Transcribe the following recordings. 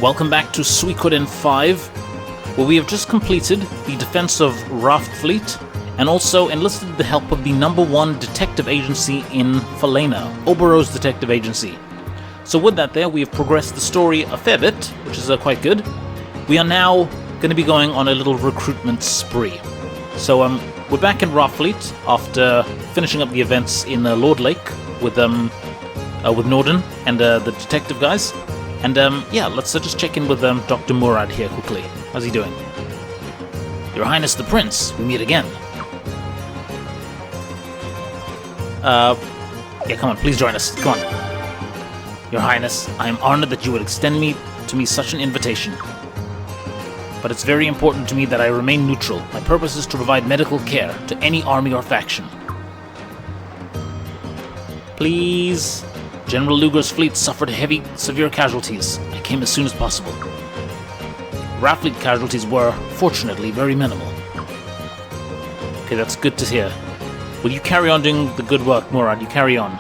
Welcome back to Suikoden V, where we have just completed the defense of Raft Fleet and also enlisted the help of the #1 detective agency in Falena, Obero's detective agency. So with that there, we have progressed the story a fair bit, which is quite good. We are now going to be going on a little recruitment spree. So we're back in Raft Fleet after finishing up the events in Lord Lake with Norden and the detective guys. And yeah, let's just check in with Dr. Murad here quickly. How's he doing? Your Highness the Prince, we meet again. Yeah, come on, please join us. Come on. Your Highness, I am honored that you would extend to me such an invitation. But it's very important to me that I remain neutral. My purpose is to provide medical care to any army or faction. Please. General Luger's fleet suffered severe casualties. I came as soon as possible. Raft Fleet casualties were, fortunately, very minimal. Okay, that's good to hear. Will you carry on doing the good work, Murad? You carry on.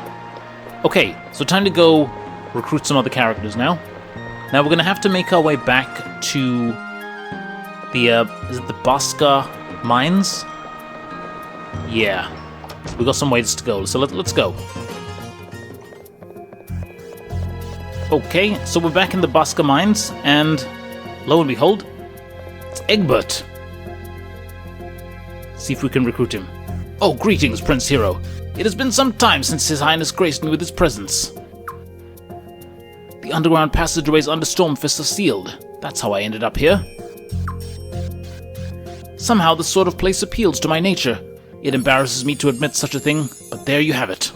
Okay, so time to go recruit some other characters now. Now we're going to have to make our way back to the, is it the Baska mines? Yeah. We got some ways to go, so let's go. Okay, so we're back in the Baska mines, and lo and behold, it's Egbert. See if we can recruit him. Oh, greetings, Prince Hero. It has been some time since His Highness graced me with his presence. The underground passageways under Stormfist are sealed. That's how I ended up here. Somehow this sort of place appeals to my nature. It embarrasses me to admit such a thing, but there you have it.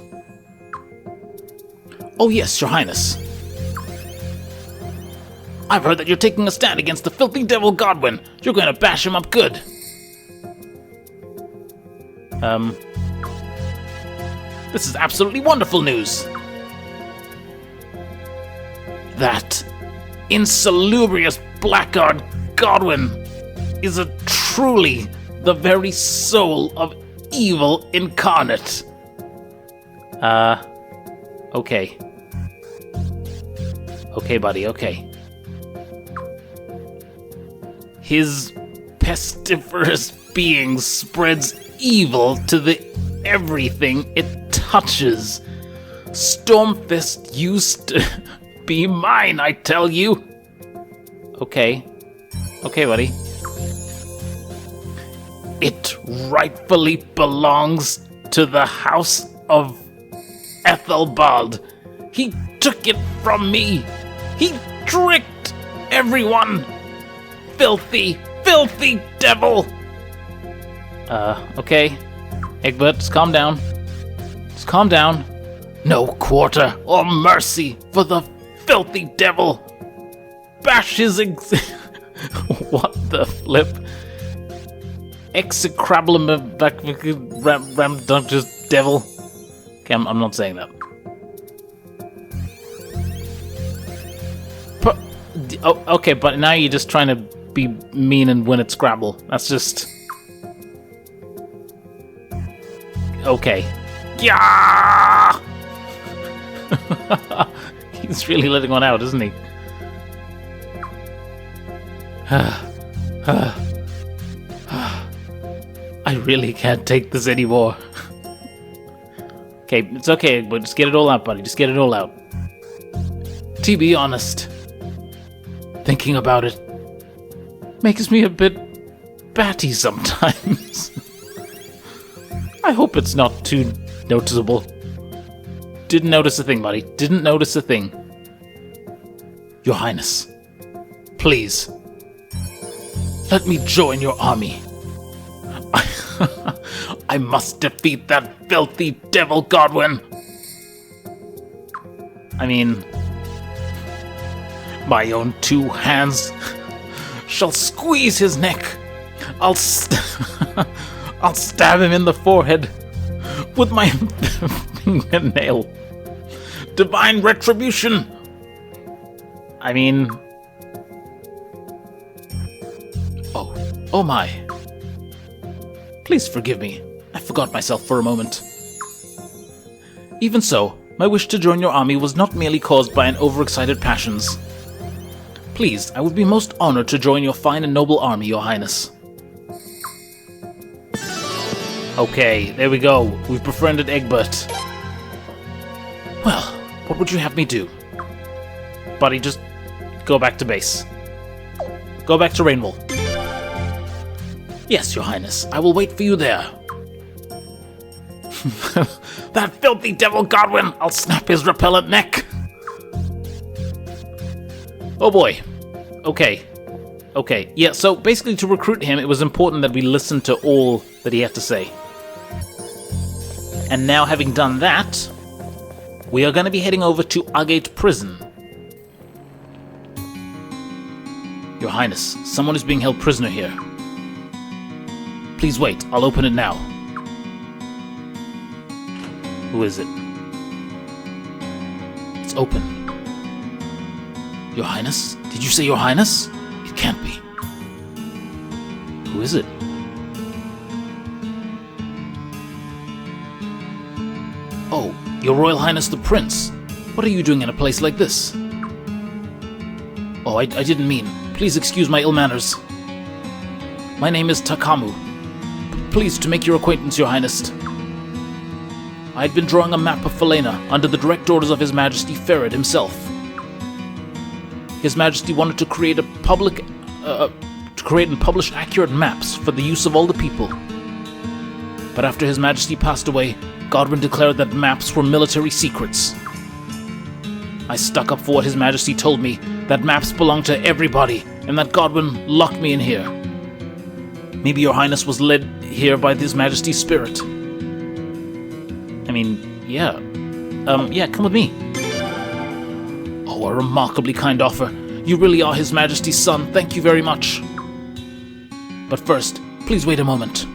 Oh yes, Your Highness. I've heard that you're taking a stand against the filthy devil Godwin. You're going to bash him up good. This is absolutely wonderful news. That insalubrious blackguard Godwin is truly the very soul of evil incarnate. Okay. Okay, buddy, okay. His pestiferous being spreads evil to everything it touches. Stormfist used to be mine, I tell you. Okay. Okay, buddy. It rightfully belongs to the House of Ethelbald. He took it from me. He tricked everyone. Filthy, filthy devil! Okay. Egbert, just calm down. Just calm down. No quarter or mercy for the filthy devil. Bash his what the flip? Execrabulum ramdunctus devil. Okay, I'm not saying that. Oh, okay, but now you're just trying to be mean and win at Scrabble. That's just... Okay. Yeah! He's really letting one out, isn't he? I really can't take this anymore. Okay, it's okay, but just get it all out, buddy. Just get it all out. To be honest, thinking about it makes me a bit batty sometimes. I hope it's not too noticeable. Didn't notice a thing, buddy. Didn't notice a thing. Your Highness, please, let me join your army. I must defeat that filthy devil Godwin. I mean, my own 2 hands shall squeeze his neck. I'll stab him in the forehead with my fingernail. Divine retribution. I mean... Oh my. Please forgive me. I forgot myself for a moment. Even so, my wish to join your army was not merely caused by an overexcited passions. Please, I would be most honored to join your fine and noble army, Your Highness. Okay, there we go. We've befriended Egbert. Well, what would you have me do? Buddy, just go back to base. Go back to Rainwell. Yes, Your Highness, I will wait for you there. That filthy devil Godwin! I'll snap his repellent neck! Oh boy. Okay. Okay, yeah, so basically to recruit him, it was important that we listen to all that he had to say. And now, having done that, we are going to be heading over to Agate Prison. Your Highness, someone is being held prisoner here. Please wait, I'll open it now. Who is it? It's open. Your Highness? Did you say Your Highness? It can't be. Who is it? Oh, Your Royal Highness the Prince. What are you doing in a place like this? Oh, I didn't mean. Please excuse my ill manners. My name is Takamu. Pleased to make your acquaintance, Your Highness. I had been drawing a map of Falena under the direct orders of His Majesty Ferret himself. His Majesty wanted to create and publish accurate maps for the use of all the people. But after His Majesty passed away, Godwin declared that maps were military secrets. I stuck up for what His Majesty told me, that maps belong to everybody, and that Godwin locked me in here. Maybe Your Highness was led here by His Majesty's spirit. I mean, yeah. Yeah, come with me. Oh, a remarkably kind offer. You really are His Majesty's son. Thank you very much. But first, please wait a moment.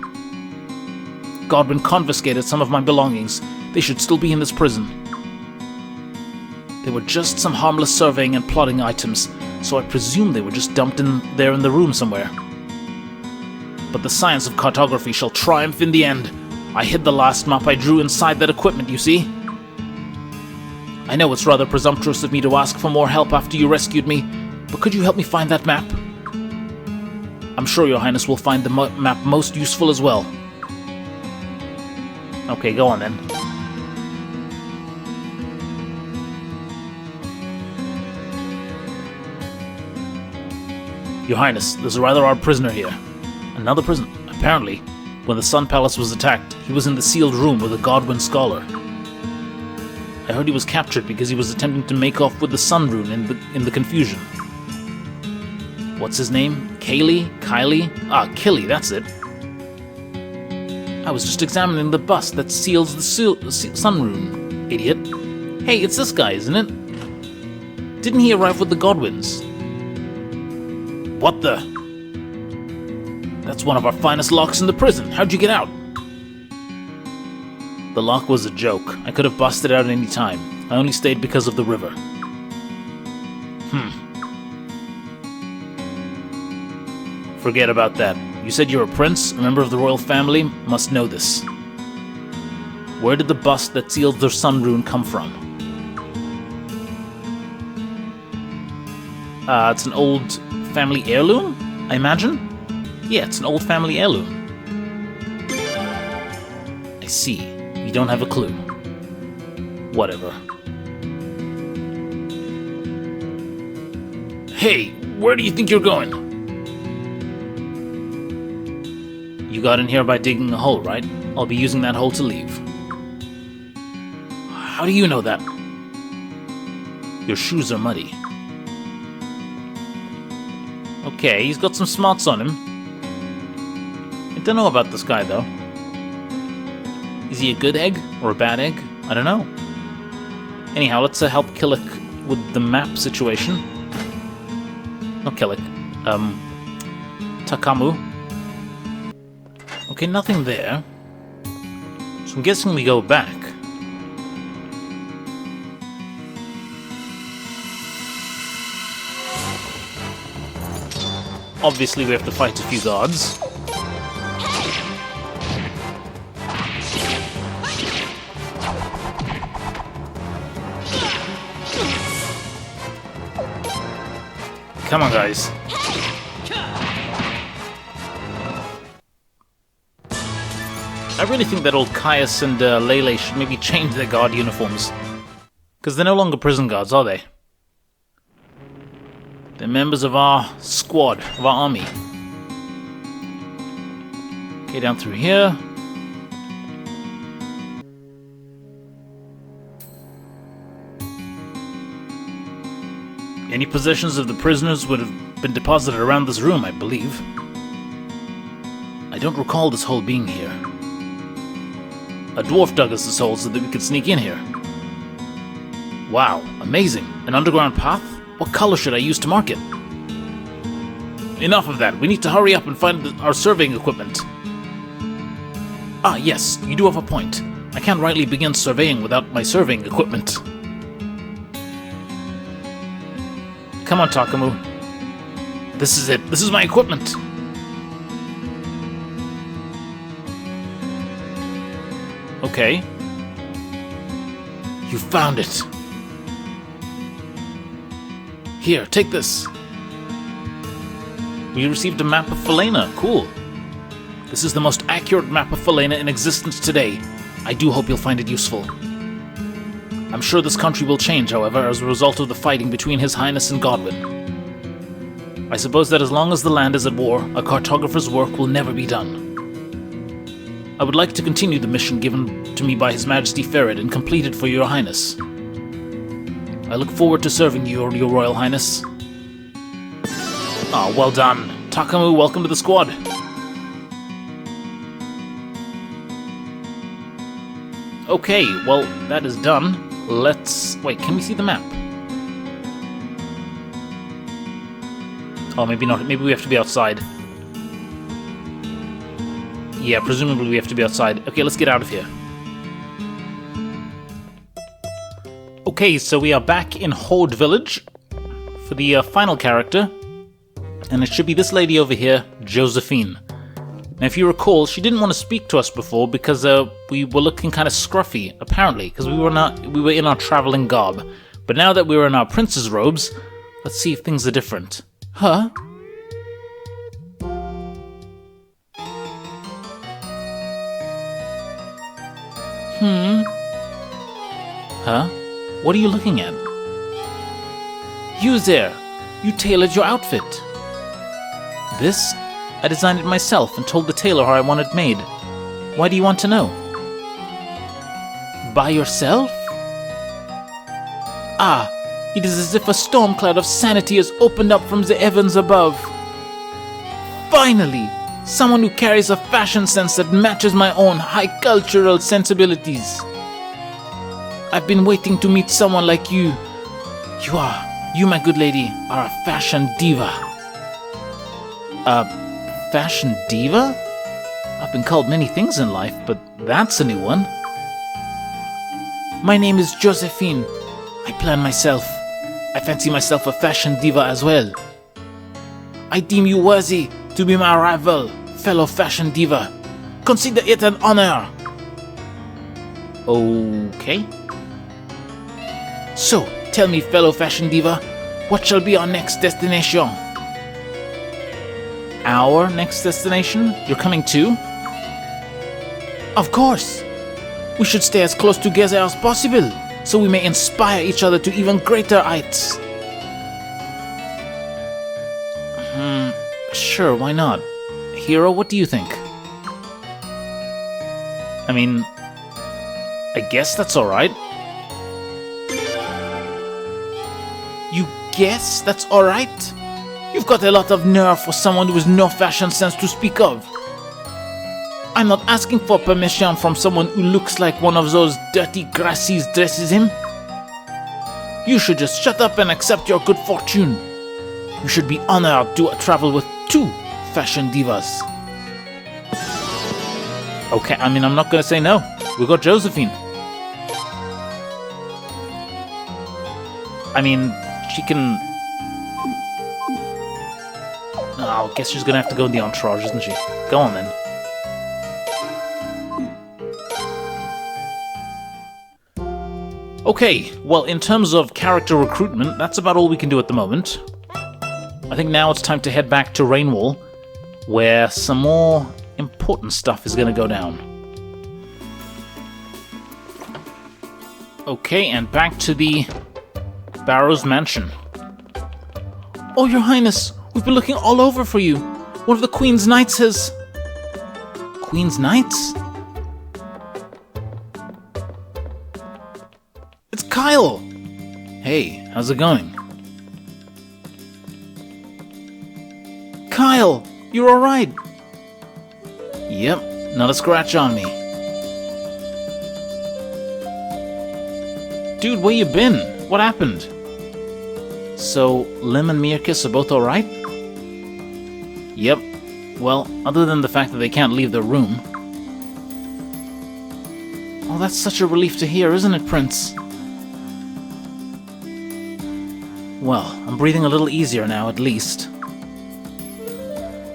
Godwin confiscated some of my belongings. They should still be in this prison. They were just some harmless surveying and plotting items, so I presume they were just dumped in there in the room somewhere. But the science of cartography shall triumph in the end. I hid the last map I drew inside that equipment, you see? I know it's rather presumptuous of me to ask for more help after you rescued me, but could you help me find that map? I'm sure Your Highness will find the map most useful as well. Okay, go on then. Your Highness, there's a rather odd prisoner here. Another prisoner? Apparently, when the Sun Palace was attacked, he was in the sealed room with a Godwin scholar. I heard he was captured because he was attempting to make off with the Sun Rune in the confusion. What's his name? Kylie? Ah, Killy, that's it. I was just examining the bust that seals the Sun Rune, idiot. Hey, it's this guy, isn't it? Didn't he arrive with the Godwins? What the? That's one of our finest locks in the prison. How'd you get out? The lock was a joke. I could have busted out at any time. I only stayed because of the river. Forget about that. You said you're a prince, a member of the royal family, must know this. Where did the bust that seals the Sun Rune come from? It's an old family heirloom, I imagine? Yeah, it's an old family heirloom. I see. You don't have a clue. Whatever. Hey, where do you think you're going? You got in here by digging a hole, right? I'll be using that hole to leave. How do you know that? Your shoes are muddy. Okay, he's got some smarts on him. I don't know about this guy, though. Is he a good egg or a bad egg? I don't know. Anyhow, let's help Killick with the map situation. Not Killick. Takamu. Okay, nothing there. So I'm guessing we go back. Obviously we have to fight a few guards. Come on, guys. I really think that old Caius and Lele should maybe change their guard uniforms. Because they're no longer prison guards, are they? They're members of our squad, of our army. Okay, down through here. Any possessions of the prisoners would have been deposited around this room, I believe. I don't recall this hole being here. A dwarf dug us this hole so that we could sneak in here. Wow, amazing. An underground path? What color should I use to mark it? Enough of that. We need to hurry up and find our surveying equipment. Ah, yes, you do have a point. I can't rightly begin surveying without my surveying equipment. Come on, Takamu. This is it. This is my equipment. Okay. You found it. Here, take this. We received a map of Falena. Cool. This is the most accurate map of Falena in existence today. I do hope you'll find it useful. I'm sure this country will change, however, as a result of the fighting between His Highness and Godwin. I suppose that as long as the land is at war, a cartographer's work will never be done. I would like to continue the mission given to me by His Majesty Ferid and complete it for Your Highness. I look forward to serving you, Your Royal Highness. Ah, well done. Takamu, welcome to the squad. Okay, well, that is done. Let's... wait, can we see the map? Oh, maybe not. Maybe we have to be outside. Yeah, presumably we have to be outside. Okay, let's get out of here. Okay, so we are back in Horde Village for the final character. And it should be this lady over here, Josephine. Now, if you recall, she didn't want to speak to us before because we were looking kind of scruffy, apparently, because we were in our traveling garb. But now that we're in our prince's robes, let's see if things are different. Huh? Huh? What are you looking at? You there! You tailored your outfit! This? I designed it myself and told the tailor how I want it made. Why do you want to know? By yourself? Ah, it is as if a storm cloud of sanity has opened up from the heavens above. Finally! Someone who carries a fashion sense that matches my own high cultural sensibilities. I've been waiting to meet someone like you. You, my good lady, are a fashion diva. Fashion diva? I've been called many things in life, but that's a new one. My name is Josephine. I plan myself. I fancy myself a fashion diva as well. I deem you worthy to be my rival, fellow fashion diva. Consider it an honor. Okay. So, tell me, fellow fashion diva, what shall be our next destination? Our next destination? You're coming too? Of course! We should stay as close together as possible, so we may inspire each other to even greater heights. Sure, why not? Hero, what do you think? I mean, I guess that's alright. You guess that's alright? You've got a lot of nerve for someone with no fashion sense to speak of. I'm not asking for permission from someone who looks like one of those dirty Gracies dresses him. You should just shut up and accept your good fortune. You should be honored to travel with 2 fashion divas. Okay, I mean, I'm not gonna say no. We got Josephine. I mean, she can... Oh, I guess she's gonna have to go in the entourage, isn't she? Go on then. Okay, well, in terms of character recruitment, that's about all we can do at the moment. I think now it's time to head back to Rainwall, where some more important stuff is going to go down. Okay, and back to the Barrows Mansion. Oh, Your Highness, we've been looking all over for you. One of the Queen's Knights has... Queen's Knights? It's Kyle! Hey, how's it going? Kyle, you're alright. Yep, not a scratch on me. Dude, where you been? What happened? So, Lim and Mirkis are both alright? Yep. Well, other than the fact that they can't leave their room. Oh, that's such a relief to hear, isn't it, Prince? Well, I'm breathing a little easier now, at least.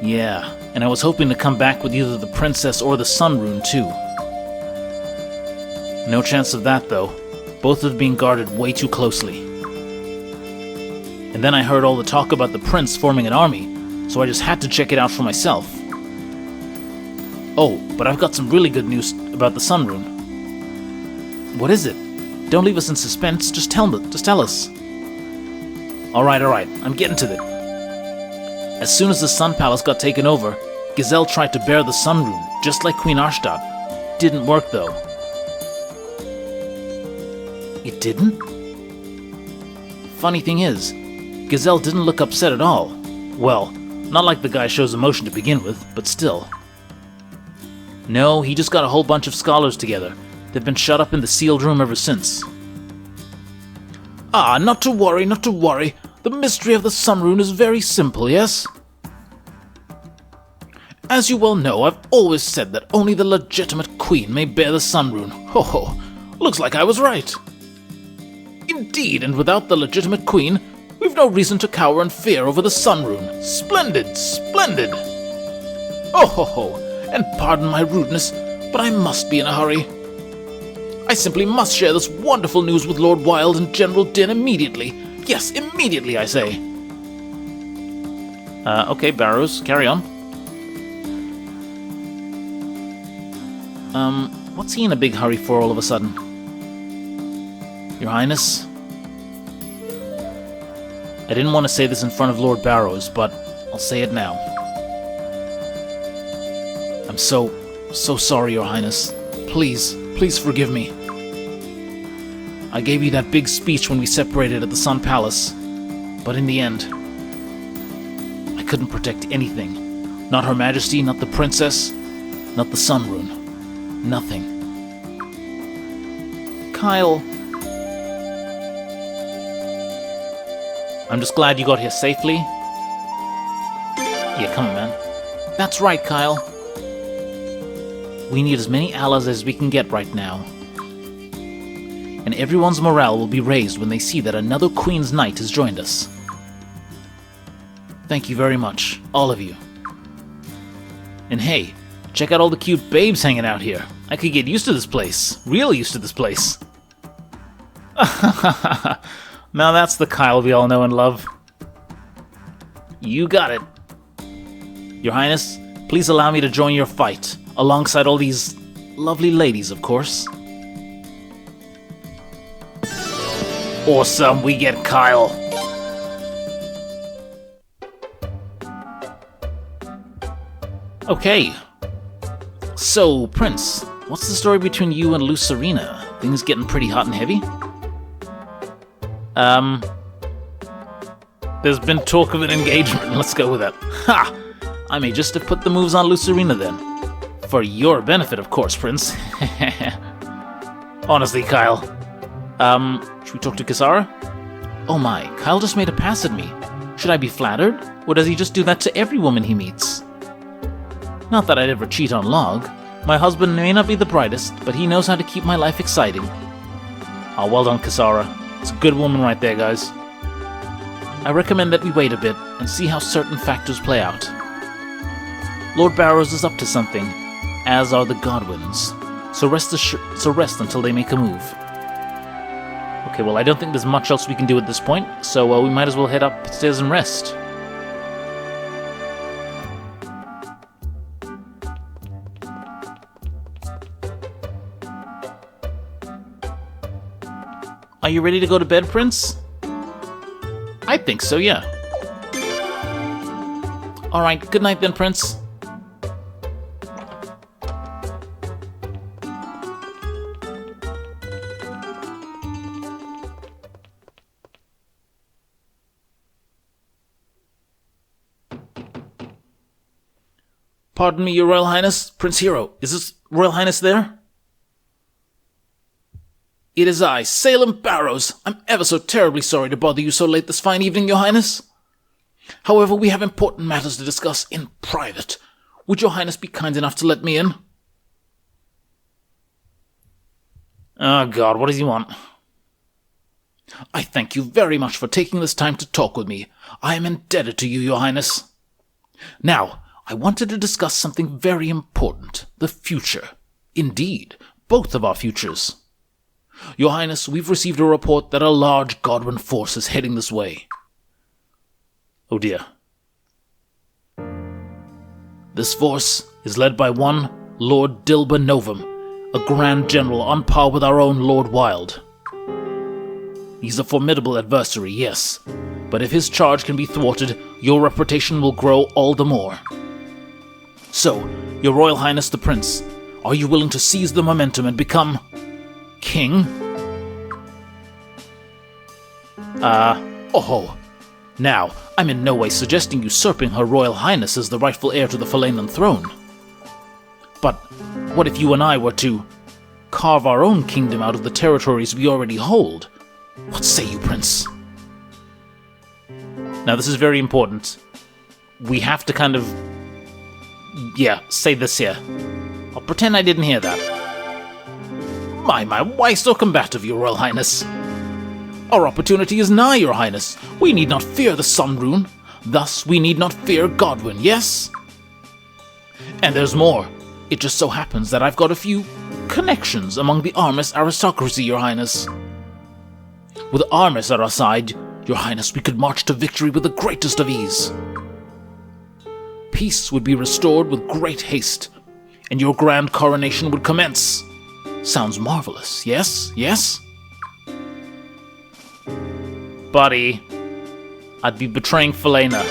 Yeah, and I was hoping to come back with either the Princess or the Sun Rune, too. No chance of that, though. Both are being guarded way too closely. And then I heard all the talk about the Prince forming an army, so I just had to check it out for myself. Oh, but I've got some really good news about the Sun Rune. What is it? Don't leave us in suspense, just tell us. Alright, I'm getting to it. As soon as the Sun Palace got taken over, Gazelle tried to bear the Sun Rune, just like Queen Arshtat. Didn't work, though. It didn't? Funny thing is, Gazelle didn't look upset at all. Well, not like the guy shows emotion to begin with, but still. No, he just got a whole bunch of scholars together. They've been shut up in the sealed room ever since. Ah, not to worry. The mystery of the Sun Rune is very simple, yes? As you well know, I've always said that only the legitimate queen may bear the Sun Rune. Ho ho, looks like I was right. Indeed, and without the legitimate queen, we've no reason to cower in fear over the Sun Rune. Splendid! Oh ho ho, and pardon my rudeness, but I must be in a hurry. I simply must share this wonderful news with Lord Wilde and General Din immediately. Yes, immediately, I say. Okay, Barrows, carry on. What's he in a big hurry for all of a sudden? Your Highness? I didn't want to say this in front of Lord Barrows, but I'll say it now. I'm so sorry, Your Highness. Please forgive me. I gave you that big speech when we separated at the Sun Palace, but in the end, I couldn't protect anything. Not Her Majesty, not the Princess, not the Sun Rune. Nothing. Kyle. I'm just glad you got here safely. Yeah, come on, man. That's right, Kyle. We need as many allies as we can get right now. And everyone's morale will be raised when they see that another Queen's Knight has joined us. Thank you very much, all of you. And hey, check out all the cute babes hanging out here. I could get used to this place. Real used to this place. Now that's the Kyle we all know and love. You got it. Your Highness, please allow me to join your fight, alongside all these lovely ladies, of course. Awesome, we get Kyle. Okay. So, Prince, what's the story between you and Lucerina? Things getting pretty hot and heavy? There's been talk of an engagement. Let's go with that. Ha! I may just have put the moves on Lucerina then. For your benefit, of course, Prince. Honestly, Kyle. Should we talk to Kisara? Oh my, Kyle just made a pass at me. Should I be flattered? Or does he just do that to every woman he meets? Not that I'd ever cheat on Log. My husband may not be the brightest, but he knows how to keep my life exciting. Oh, well done, Kisara. It's a good woman right there, guys. I recommend that we wait a bit and see how certain factors play out. Lord Barrows is up to something, as are the Godwins. So rest until they make a move. Okay, well, I don't think there's much else we can do at this point, so we might as well head upstairs and rest. Are you ready to go to bed, Prince? I think so, yeah. Alright, good night then, Prince. Pardon me, Your Royal Highness. Prince Hero, is his Royal Highness there? It is I, Salem Barrows. I'm ever so terribly sorry to bother you so late this fine evening, Your Highness. However, we have important matters to discuss in private. Would Your Highness be kind enough to let me in? Oh God, what does he want? I thank you very much for taking this time to talk with me. I am indebted to you, Your Highness. Now, I wanted to discuss something very important. The future. Indeed, both of our futures. Your Highness, we've received a report that a large Godwin force is heading this way. Oh dear. This force is led by one Lord Dilber Novum, a Grand General on par with our own Lord Wild. He's a formidable adversary, yes, but if his charge can be thwarted, your reputation will grow all the more. So, Your Royal Highness the Prince, are you willing to seize the momentum and become... King? Now, I'm in no way suggesting usurping Her Royal Highness as the rightful heir to the Falenan throne. But what if you and I were to carve our own kingdom out of the territories we already hold? What say you, Prince? Now, this is very important. We have to kind of... say this here. I'll pretend I didn't hear that. My, why so combative, Your Royal Highness? Our opportunity is nigh, Your Highness. We need not fear the Sun Rune. Thus, we need not fear Godwin, yes? And there's more. It just so happens that I've got a few connections among the Armis aristocracy, Your Highness. With Armis at our side, Your Highness, we could march to victory with the greatest of ease. Peace would be restored with great haste, and your grand coronation would commence. Sounds marvelous, yes? Yes? Buddy, I'd be betraying Falena.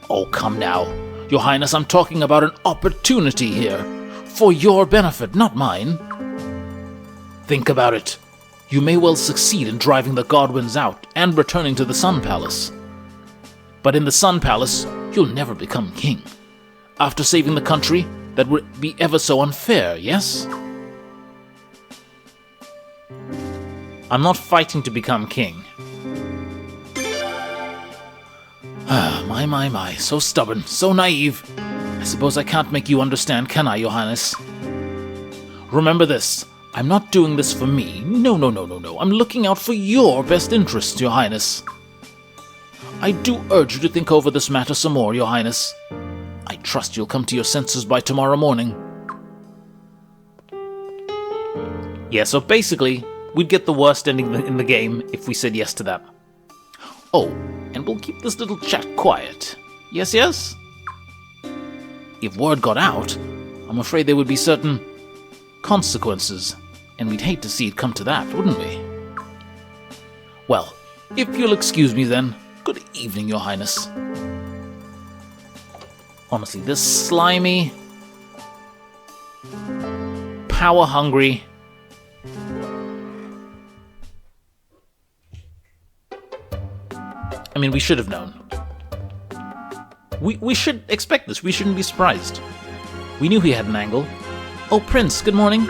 Oh, come now. Your Highness, I'm talking about an opportunity here. For your benefit, not mine. Think about it. You may well succeed in driving the Godwins out and returning to the Sun Palace. But in the Sun Palace, you'll never become king. After saving the country, that would be ever so unfair, yes? I'm not fighting to become king. My, so stubborn, so naive. I suppose I can't make you understand, can I, Your Highness? Remember this, I'm not doing this for me. No. I'm looking out for your best interests, Your Highness. I do urge you to think over this matter some more, Your Highness. I trust you'll come to your senses by tomorrow morning. Yeah, so basically, we'd get the worst ending in the game if we said yes to that. Oh, and we'll keep this little chat quiet. Yes? If word got out, I'm afraid there would be certain consequences, and we'd hate to see it come to that, wouldn't we? Well, if you'll excuse me then, good evening, Your Highness. Honestly, this slimy, power-hungry... I mean, we should have known. We should expect this. We shouldn't be surprised. We knew he had an angle. Oh, Prince, good morning.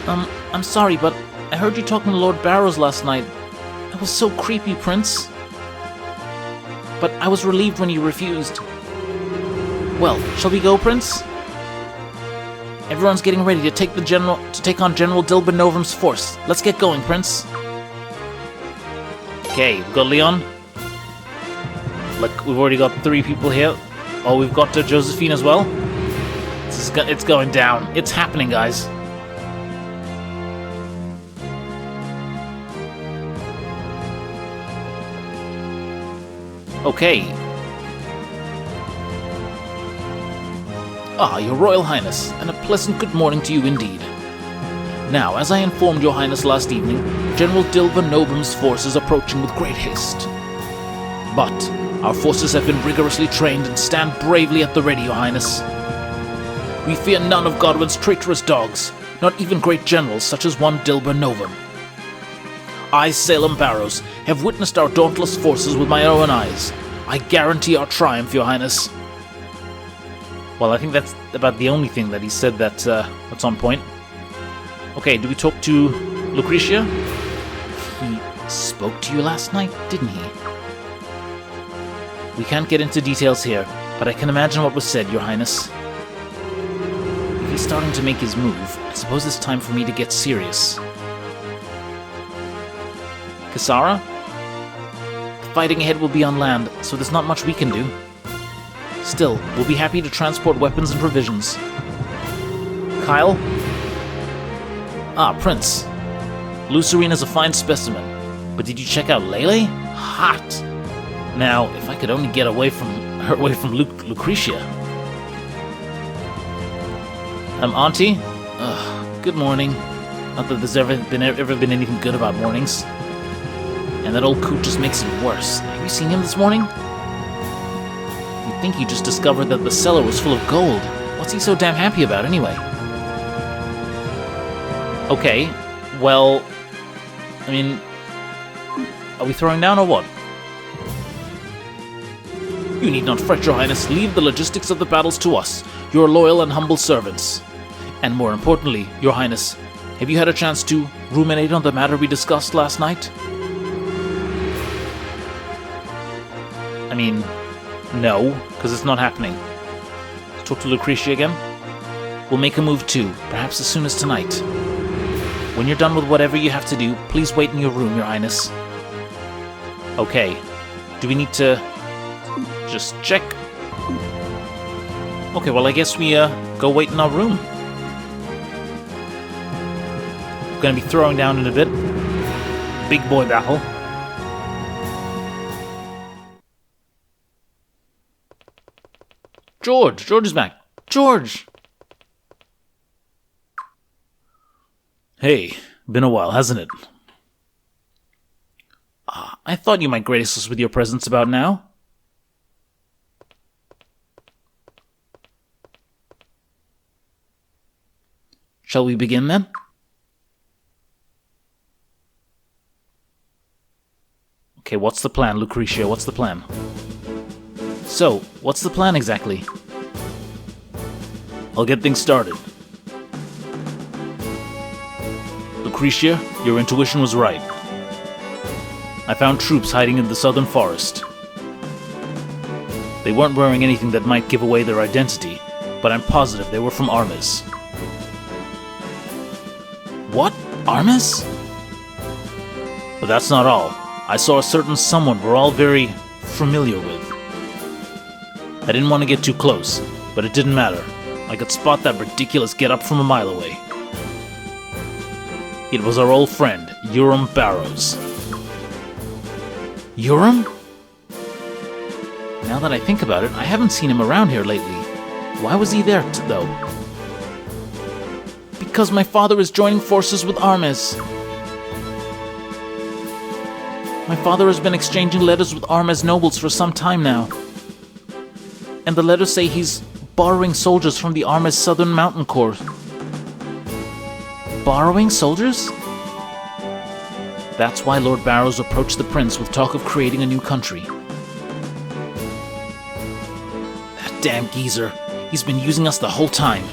I'm sorry, but I heard you talking to Lord Barrows last night. It was so creepy, Prince. But I was relieved when you refused. Well, shall we go, Prince? Everyone's getting ready to take on General Dilber Novum's force. Let's get going, Prince. Okay, we've got Leon. Look, we've already got 3 people here. Oh, we've got Josephine as well. It's going down. It's happening, guys. Okay. Your Royal Highness, and a pleasant good morning to you indeed. Now, as I informed your highness last evening, General Dilver Nobum's force is approaching with great haste. But our forces have been rigorously trained and stand bravely at the ready, your highness. We fear none of Godwin's traitorous dogs, not even great generals such as one Dilber Novum. I, Salem Barrows, have witnessed our dauntless forces with my own eyes. I guarantee our triumph, your highness. Well, I think that's about the only thing that he said that's on point. Okay, do we talk to Lucretia? He spoke to you last night, didn't he? We can't get into details here, but I can imagine what was said, your highness. If he's starting to make his move, I suppose it's time for me to get serious. Kasara? The fighting ahead will be on land, so there's not much we can do. Still, we'll be happy to transport weapons and provisions. Kyle? Ah, Prince. Lucerina's a fine specimen, but did you check out Lele? Hot! Now, if I could only get away from Lucretia. Auntie? Good morning. Not that there's ever been anything good about mornings. And that old coot just makes it worse. Have you seen him this morning? You'd think he just discovered that the cellar was full of gold. What's he so damn happy about, anyway? Okay, well... I mean... Are we throwing down or what? You need not fret, your highness. Leave the logistics of the battles to us, your loyal and humble servants. And more importantly, your highness, have you had a chance to ruminate on the matter we discussed last night? I mean, no, because it's not happening. Let's talk to Lucretia again. We'll make a move too, perhaps as soon as tonight. When you're done with whatever you have to do, please wait in your room, your highness. Okay. Do we need to just check? Okay, well I guess we go wait in our room. We're gonna be throwing down in a bit. Big boy battle. George is back. George! Hey, been a while, hasn't it? I thought you might grace us with your presence about now. Shall we begin then? Okay, what's the plan, Lucretia? What's the plan? So, what's the plan exactly? I'll get things started. Lucretia, your intuition was right. I found troops hiding in the southern forest. They weren't wearing anything that might give away their identity, but I'm positive they were from Armis. What? Armis? But that's not all. I saw a certain someone we're all very familiar with. I didn't want to get too close, but it didn't matter. I could spot that ridiculous get-up from a mile away. It was our old friend, Urim Barrows. Urim? Now that I think about it, I haven't seen him around here lately. Why was he there, though? Because my father is joining forces with Armes. My father has been exchanging letters with Armes nobles for some time now. And the letters say he's borrowing soldiers from the Armes Southern Mountain Corps. Borrowing soldiers? That's why Lord Barrows approached the prince with talk of creating a new country. That damn geezer. He's been using us the whole time.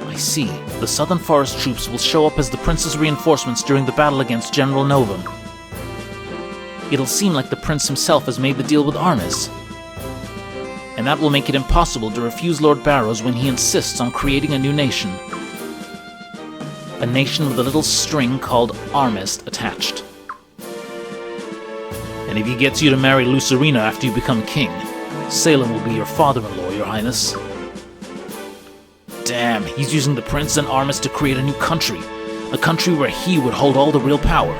I see. The Southern Forest troops will show up as the prince's reinforcements during the battle against General Novum. It'll seem like the prince himself has made the deal with Armes. And that will make it impossible to refuse Lord Barrows when he insists on creating a new nation. A nation with a little string called Armist attached. And if he gets you to marry Lucerina after you become king, Salem will be your father-in-law, your highness. Damn, he's using the prince and Armis to create a new country. A country where he would hold all the real power.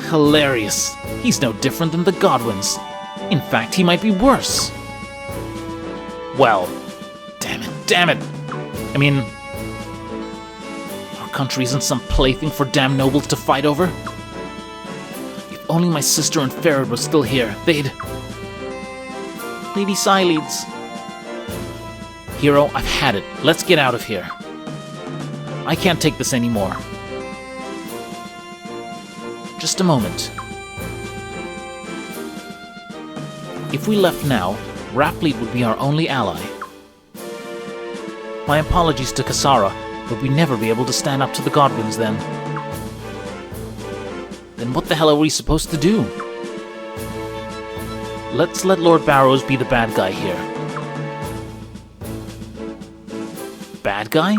Hilarious. He's no different than the Godwins. In fact, he might be worse. Well, damn it. I mean, our country isn't some plaything for damn nobles to fight over. If only my sister and Farad were still here, they'd... Lady Sileeds. Hero, I've had it. Let's get out of here. I can't take this anymore. Just a moment. If we left now, Rafleet would be our only ally. My apologies to Kasara, but we'd never be able to stand up to the Godwins then. Then what the hell are we supposed to do? Let's let Lord Barrows be the bad guy here. Bad guy?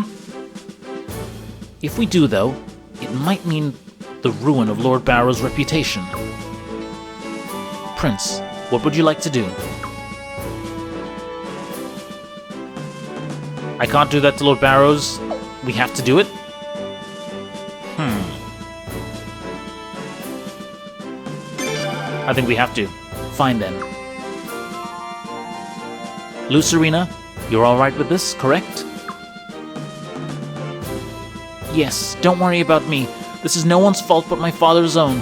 If we do, though, it might mean the ruin of Lord Barrows' reputation. Prince, what would you like to do? I can't do that to Lord Barrows. We have to do it? I think we have to. Fine then. Lucerina, you're alright with this, correct? Yes, don't worry about me. This is no one's fault but my father's own.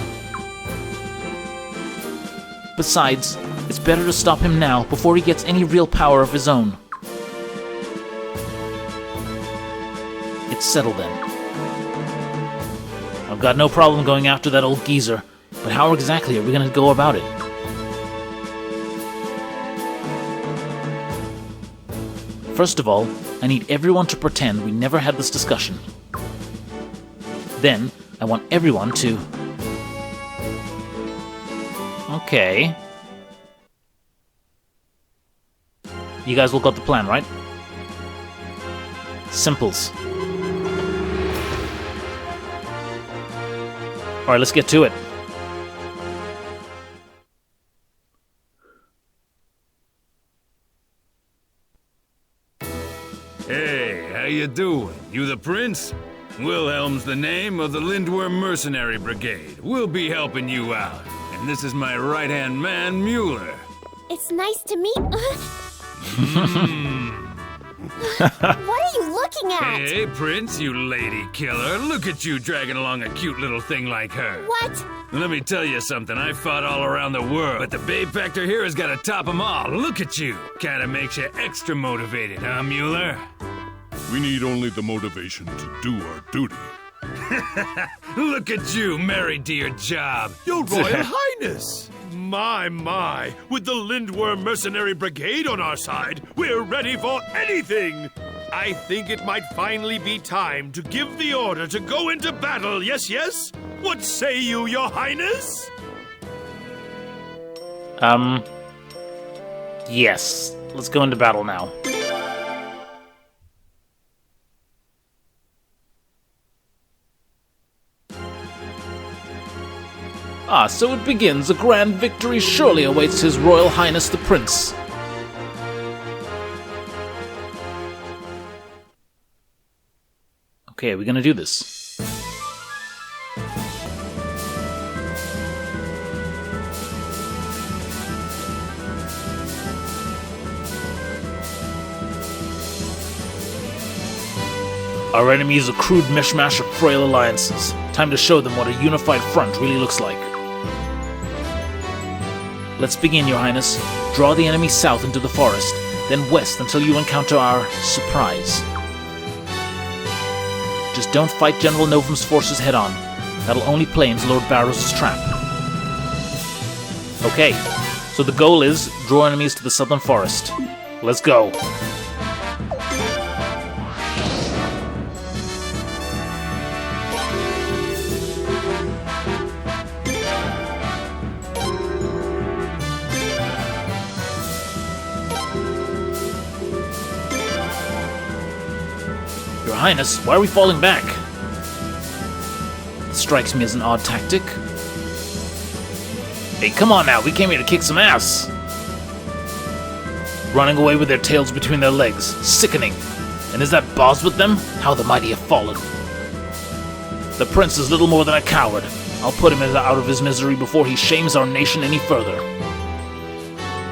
Besides, it's better to stop him now before he gets any real power of his own. It's settled then. I've got no problem going after that old geezer, but how exactly are we going to go about it? First of all, I need everyone to pretend we never had this discussion. Then, I want everyone to... Okay. You guys all got the plan, right? Simples. Alright, let's get to it. Hey, how you doing? You the prince? Wilhelm's the name of the Lindworm Mercenary Brigade. We'll be helping you out. And this is my right-hand man, Mueller. It's nice to meet... What are you looking at? Hey, Prince, you lady killer. Look at you dragging along a cute little thing like her. What? Let me tell you something. I fought all around the world, but the babe factor here has got to top them all. Look at you. Kinda makes you extra motivated, huh, Mueller? We need only the motivation to do our duty. Look at you, married to your job. Your Royal Highness! My, with the Lindworm Mercenary Brigade on our side, we're ready for anything! I think it might finally be time to give the order to go into battle, yes? What say you, Your Highness? Yes. Let's go into battle now. Ah, so it begins. A grand victory surely awaits His Royal Highness the Prince. Okay, are we gonna do this? Our enemy is a crude mishmash of frail alliances. Time to show them what a unified front really looks like. Let's begin, Your Highness. Draw the enemy south into the forest, then west until you encounter our surprise. Just don't fight General Novum's forces head-on. That'll only play into Lord Barrows' trap. Okay, so the goal is draw enemies to the southern forest. Let's go. Your Highness, why are we falling back? This strikes me as an odd tactic. Hey, come on now, we came here to kick some ass! Running away with their tails between their legs. Sickening. And is that Boz with them? How the mighty have fallen. The prince is little more than a coward. I'll put him out of his misery before he shames our nation any further.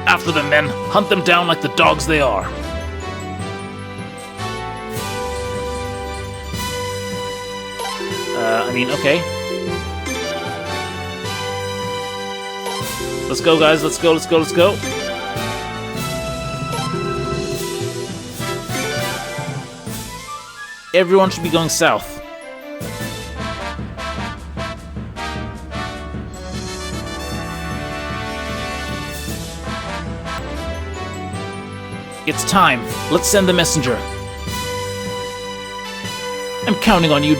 After them, men. Hunt them down like the dogs they are. Okay. Let's go, guys. Let's go. Everyone should be going south. It's time. Let's send the messenger. I'm counting on you,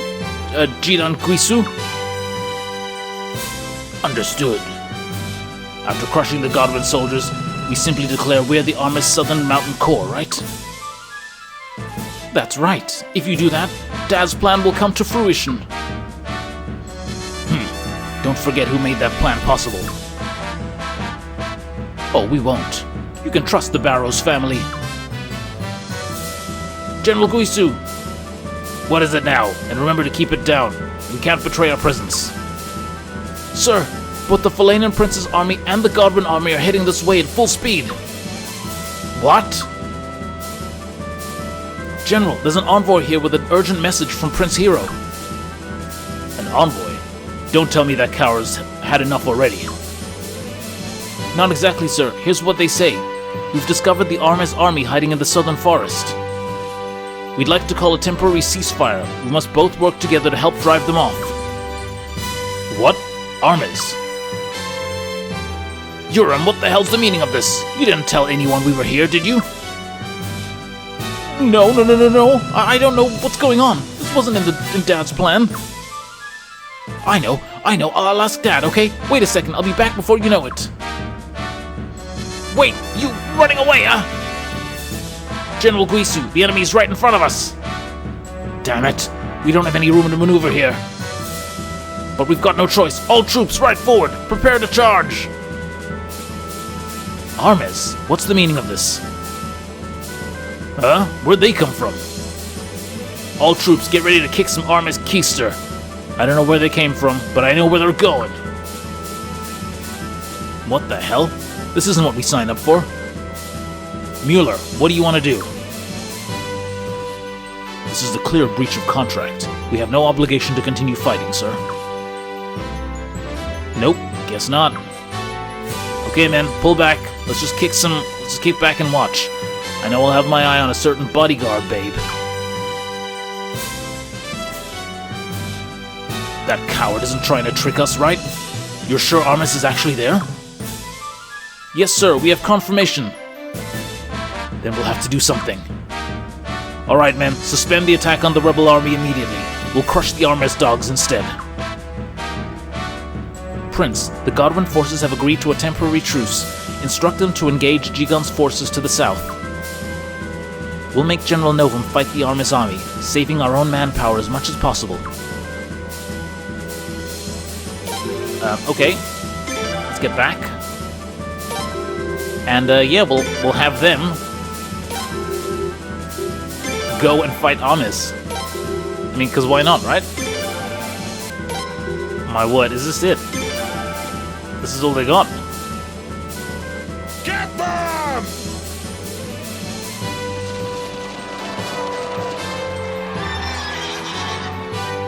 Jidan Guisu. Understood. After crushing the Godwin soldiers, we simply declare we're the army's southern mountain core, right? That's right. If you do that, Dad's plan will come to fruition. Don't forget who made that plan possible. Oh, we won't. You can trust the Barrows family. General Guisu! What is it now? And remember to keep it down. We can't betray our presence. Sir, both the Falenan Prince's army and the Godwin army are heading this way at full speed. What? General, there's an envoy here with an urgent message from Prince Hero. An envoy? Don't tell me that coward's had enough already. Not exactly, sir. Here's what they say. We've discovered the Armes army hiding in the southern forest. We'd like to call a temporary ceasefire. We must both work together to help drive them off. What? Armes? Yuram, what the hell's the meaning of this? You didn't tell anyone we were here, did you? No. I don't know what's going on. This wasn't in Dad's plan. I know. I'll ask Dad, okay? Wait a second, I'll be back before you know it. Wait, you running away, huh? General Guisu, the enemy's right in front of us. Damn it, we don't have any room to maneuver here. But we've got no choice. All troops, right forward. Prepare to charge. Armes, what's the meaning of this? Huh? Where'd they come from? All troops, get ready to kick some Armes keister. I don't know where they came from, but I know where they're going. What the hell? This isn't what we signed up for. Mueller, what do you want to do? This is a clear breach of contract. We have no obligation to continue fighting, sir. Nope, guess not. Okay, men, pull back. Let's just kick back and watch. I know I'll have my eye on a certain bodyguard, babe. That coward isn't trying to trick us, right? You're sure Armes is actually there? Yes, sir, we have confirmation. Then we'll have to do something. Alright, men, suspend the attack on the rebel army immediately. We'll crush the Armes dogs instead. Prince, the Godwin forces have agreed to a temporary truce. Instruct them to engage Jigan's forces to the south. We'll make General Novum fight the Armes army, saving our own manpower as much as possible. Okay. Let's get back. And, yeah, we'll have them go and fight Armes. I mean, because why not, right? My word, is this it? This is all they got. Get them!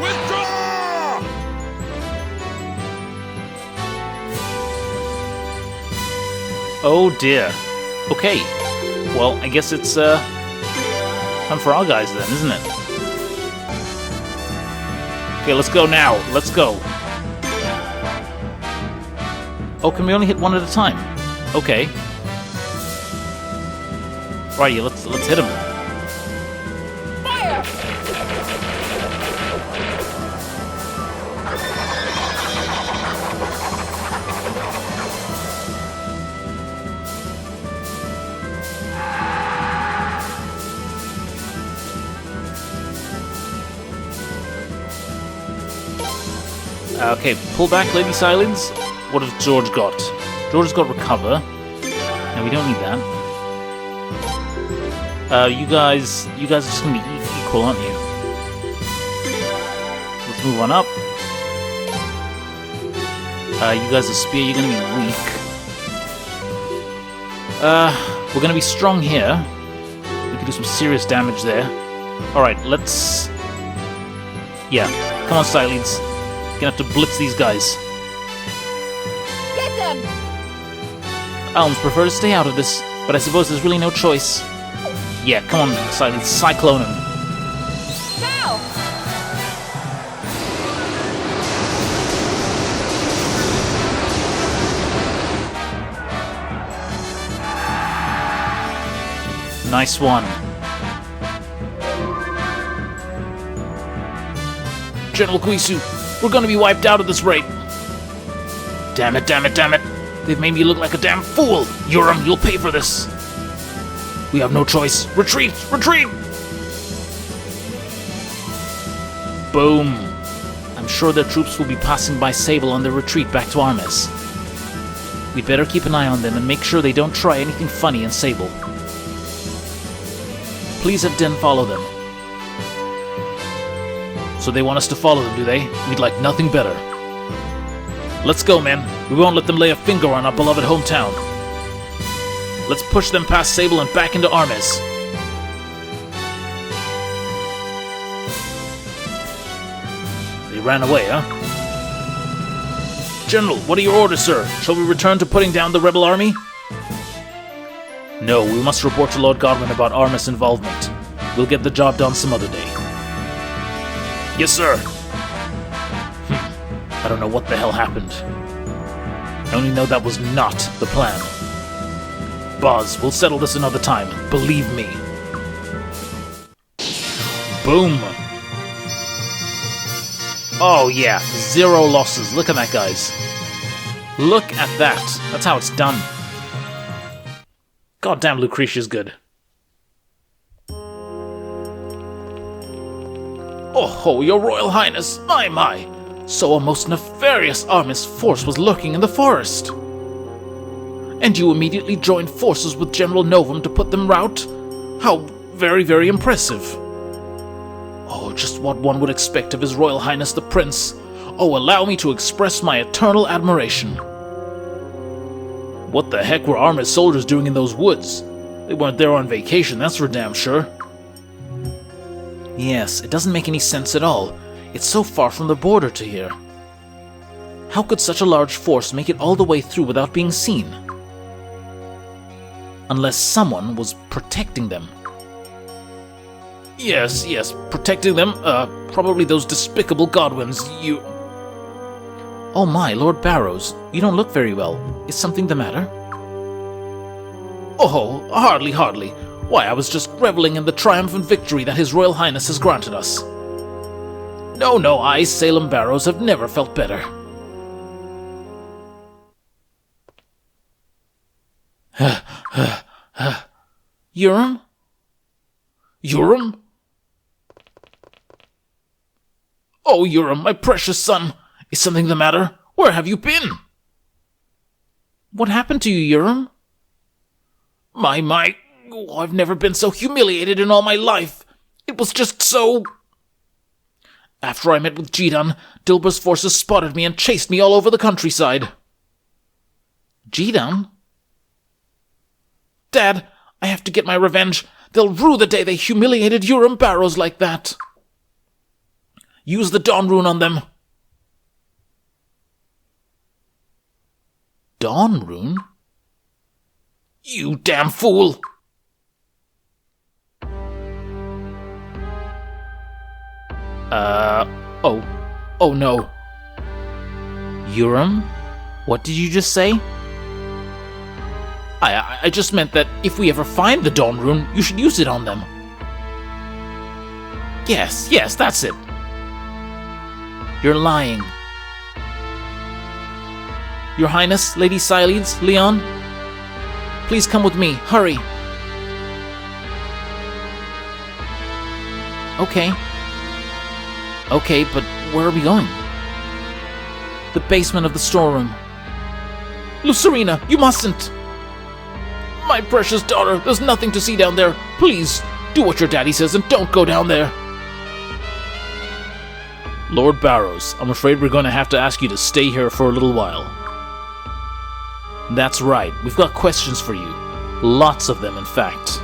Withdraw! Oh dear. Okay. Well, I guess it's, time for our guys then, isn't it? Okay, let's go now. Let's go. Oh, can we only hit one at a time? Okay. Right, yeah, let's hit him. Okay, pull back, Lady Silence. What has George got? George has got recover. No, we don't need that. You guys are just gonna be equal, aren't you? Let's move on up. You guys are spear, you're gonna be weak. We're gonna be strong here. We can do some serious damage there. Alright, let's... Yeah, come on, Styleeds. Gonna have to blitz these guys. Get them! Elms prefer to stay out of this, but I suppose there's really no choice. Yeah, come on, Styleeds, cyclone him. Now! Nice one. General Guisu, we're gonna be wiped out at this rate. Damn it, damn it, damn it. They've made me look like a damn fool. Urim, you'll pay for this. We have no choice. Retreat! Retreat! Boom. I'm sure their troops will be passing by Sable on their retreat back to Armes. We'd better keep an eye on them and make sure they don't try anything funny in Sable. Please have Den follow them. So they want us to follow them, do they? We'd like nothing better. Let's go, men. We won't let them lay a finger on our beloved hometown. Let's push them past Sable and back into Armes. They ran away, huh? General, what are your orders, sir? Shall we return to putting down the rebel army? No, we must report to Lord Godwin about Armes' involvement. We'll get the job done some other day. Yes, sir. I don't know what the hell happened. I only know that was not the plan. Boz, we'll settle this another time. Believe me. Boom. Oh yeah, 0 losses. Look at that, guys. Look at that. That's how it's done. Goddamn, Lucretia's good. Oh, your Royal Highness, my! So a most nefarious Armes force was lurking in the forest. And you immediately joined forces with General Novum to put them rout? How very, very impressive. Oh, just what one would expect of His Royal Highness the Prince. Oh, allow me to express my eternal admiration. What the heck were Armes soldiers doing in those woods? They weren't there on vacation, that's for damn sure. Yes, it doesn't make any sense at all. It's so far from the border to here. How could such a large force make it all the way through without being seen? Unless someone was protecting them. Yes, protecting them. Probably those despicable Godwins. Oh my, Lord Barrows, you don't look very well. Is something the matter? Oh, hardly. Why, I was just reveling in the triumphant victory that His Royal Highness has granted us. No, I, Salem Barrows, have never felt better. Urim? Urim? Oh, Urim, my precious son! Is something the matter? Where have you been? What happened to you, Urim? My... Oh, I've never been so humiliated in all my life. It was just so... After I met with Jidan, Dilber's forces spotted me and chased me all over the countryside. Jidan? Dad, I have to get my revenge. They'll rue the day they humiliated Urim Barrows like that. Use the Dawn Rune on them. Dawn Rune? You damn fool! Oh no. Urim? What did you just say? I just meant that if we ever find the Dawn Rune, you should use it on them. Yes, that's it. You're lying. Your Highness, Lady Siledes, Leon? Please come with me, hurry. Okay, but where are we going? The basement of the storeroom. Lucerina, you mustn't! My precious daughter, there's nothing to see down there. Please, do what your daddy says and don't go down there. Lord Barrows, I'm afraid we're going to have to ask you to stay here for a little while. That's right, we've got questions for you. Lots of them, in fact.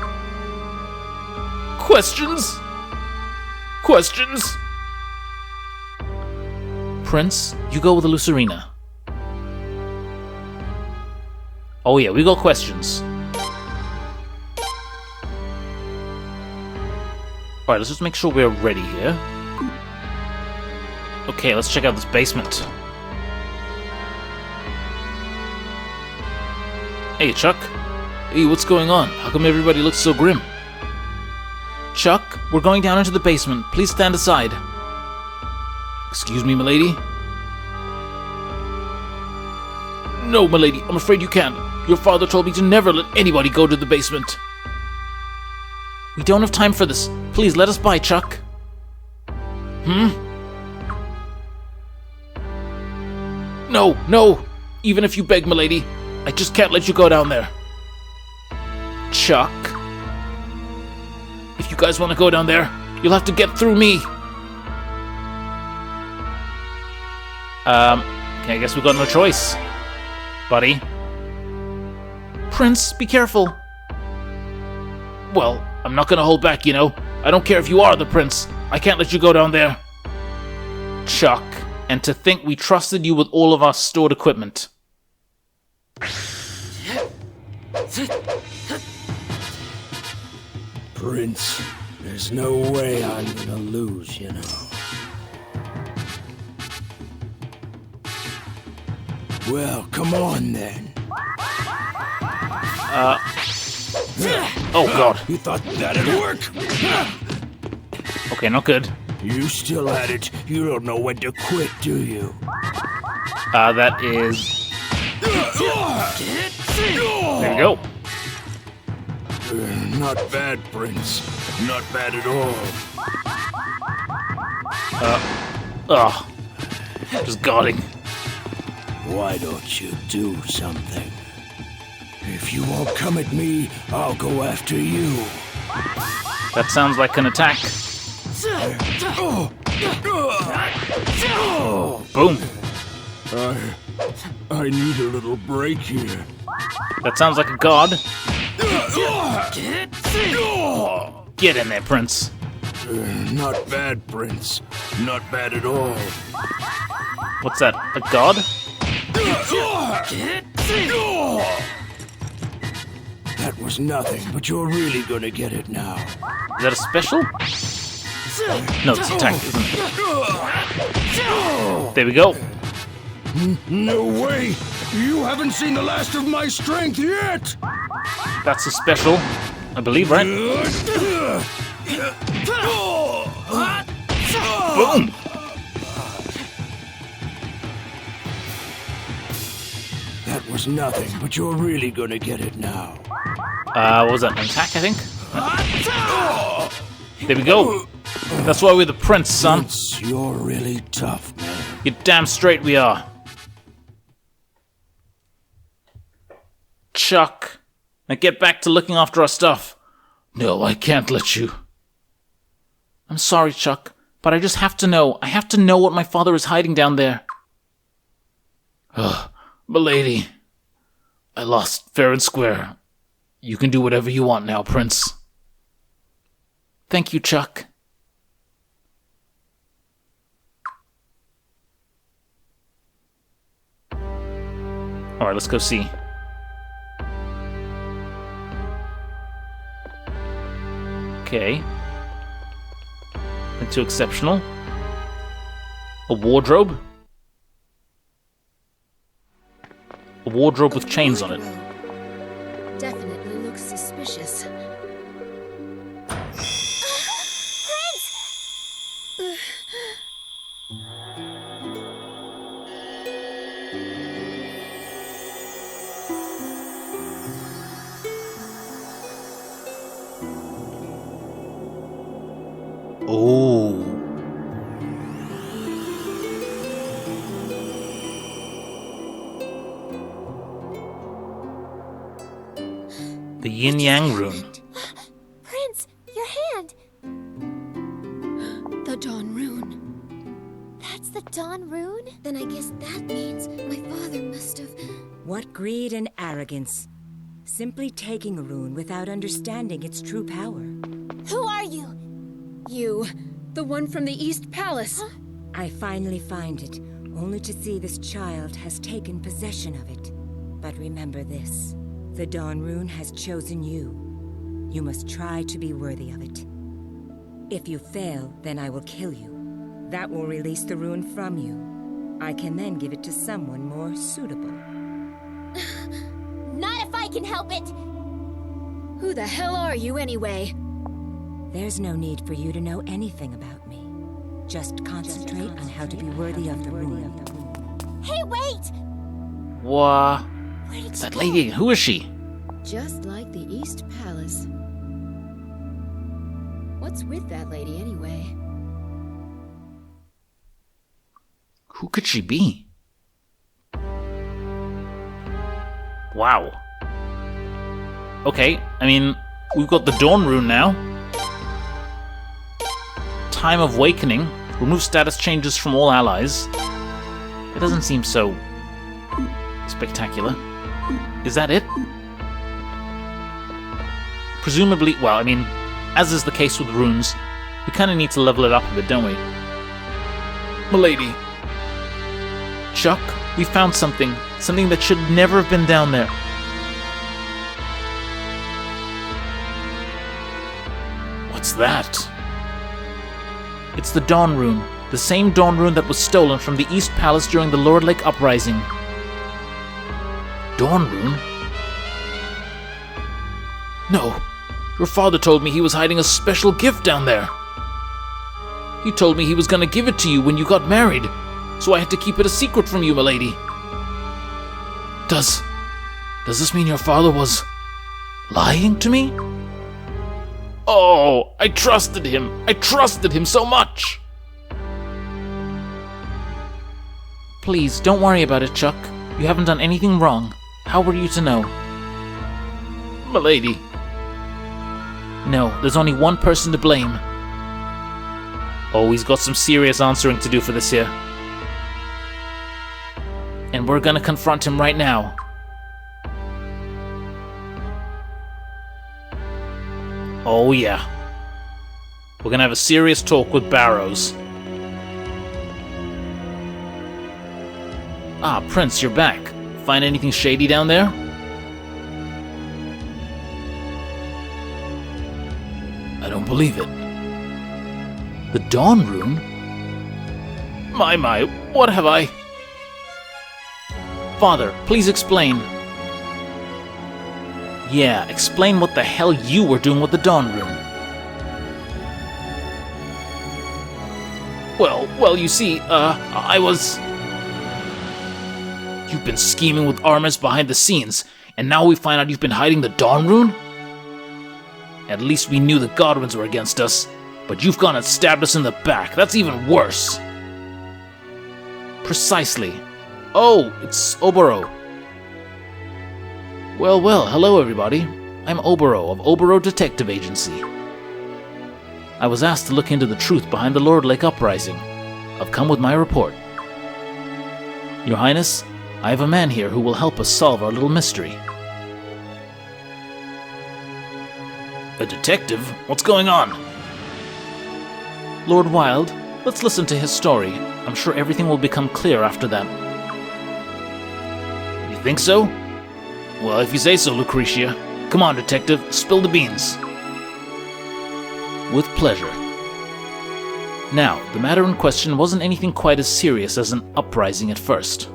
Questions? Questions? Prince, you go with the Lucerina. Oh yeah, we got questions. Alright, let's just make sure we're ready here. Okay, let's check out this basement. Hey, Chuck. Hey, what's going on? How come everybody looks so grim? Chuck, we're going down into the basement. Please stand aside. Excuse me, milady? No, milady, I'm afraid you can't. Your father told me to never let anybody go to the basement. We don't have time for this. Please, let us by, Chuck. No, no! Even if you beg, milady, I just can't let you go down there. Chuck? If you guys want to go down there, you'll have to get through me. Okay, I guess we've got no choice. Buddy. Prince, be careful. Well, I'm not gonna hold back, you know. I don't care if you are the prince. I can't let you go down there. Chuck, and to think we trusted you with all of our stored equipment. Prince, there's no way I'm gonna lose, you know. Well, come on then. Oh god. You thought that'd work? Okay, not good. You still at it. You don't know when to quit, do you? That is... There we go. Not bad, Prince. Not bad at all. Ugh. Just guarding. Why don't you do something? If you won't come at me, I'll go after you. That sounds like an attack. Boom. I need a little break here. That sounds like a god. Get in there, Prince. Not bad, Prince. Not bad at all. What's that? A god? That was nothing, but you're really gonna get it now. Is that a special? No, it's attack, isn't it? There we go. No way! You haven't seen the last of my strength yet! That's a special, I believe, right? Boom! That was nothing, but you're really gonna get it now. What was that, an attack, I think? There we go. That's why we're the prince, son. Prince, you're really tough, man. You're damn straight we are. Chuck, now get back to looking after our stuff. No, I can't let you. I'm sorry, Chuck, but I just have to know. I have to know what my father is hiding down there. Ugh, milady, I lost fair and square. You can do whatever you want now, Prince. Thank you, Chuck. Alright, let's go see. Okay. Nothing too exceptional. A wardrobe? A wardrobe with chains on it. Definitely looks suspicious. Oh. The Yin Yang rune. Prince, your hand! The Dawn rune. That's the Dawn Rune? Then I guess that means my father must have... What greed and arrogance. Simply taking a rune without understanding its true power. Who are you? You, the one from the East Palace. Huh? I finally find it, only to see this child has taken possession of it. But remember this, the Dawn Rune has chosen you. You must try to be worthy of it. If you fail, then I will kill you. That will release the rune from you. I can then give it to someone more suitable. Not if I can help it! Who the hell are you anyway? There's no need for you to know anything about me. Just concentrate on how to be worthy of the rune. Hey, wait! What? Where did That you lady, who is she? Just like the East Palace. What's with that lady anyway? Who could she be? Wow. Okay, I mean, we've got the Dawn Rune now. Time of Awakening. Remove status changes from all allies. It doesn't seem so spectacular. Is that it? Presumably, well, I mean, as is the case with runes, we kind of need to level it up a bit, don't we? Milady. Chuck, we found something. Something that should never have been down there. What's that? It's the Dawn Rune. The same Dawn Rune that was stolen from the East Palace during the Lord Lake Uprising. Dawn Rune? No. Your father told me he was hiding a special gift down there. He told me he was gonna give it to you when you got married, so I had to keep it a secret from you, milady. Does this mean your father was lying to me? Oh, I trusted him. I trusted him so much. Please, don't worry about it, Chuck. You haven't done anything wrong. How were you to know? Milady. No, there's only one person to blame. Oh, he's got some serious answering to do for this here. And we're gonna confront him right now. Oh yeah. We're gonna have a serious talk with Barrows. Ah, Prince, you're back. Find anything shady down there? I don't believe it. The Dawn Rune? My, what have I... Father, please explain. Yeah, explain what the hell you were doing with the Dawn Rune. Well, you see, I was... You've been scheming with Armus behind the scenes, and now we find out you've been hiding the Dawn Rune? At least we knew the Godwins were against us, but you've gone and stabbed us in the back. That's even worse. Precisely. Oh, it's Oboro. Well, hello everybody. I'm Oboro of Oboro Detective Agency. I was asked to look into the truth behind the Lord Lake Uprising. I've come with my report. Your Highness, I have a man here who will help us solve our little mystery. A detective? What's going on? Lord Wilde, let's listen to his story. I'm sure everything will become clear after that. You think so? Well, if you say so, Lucretia. Come on, detective, spill the beans. With pleasure. Now, the matter in question wasn't anything quite as serious as an uprising at first.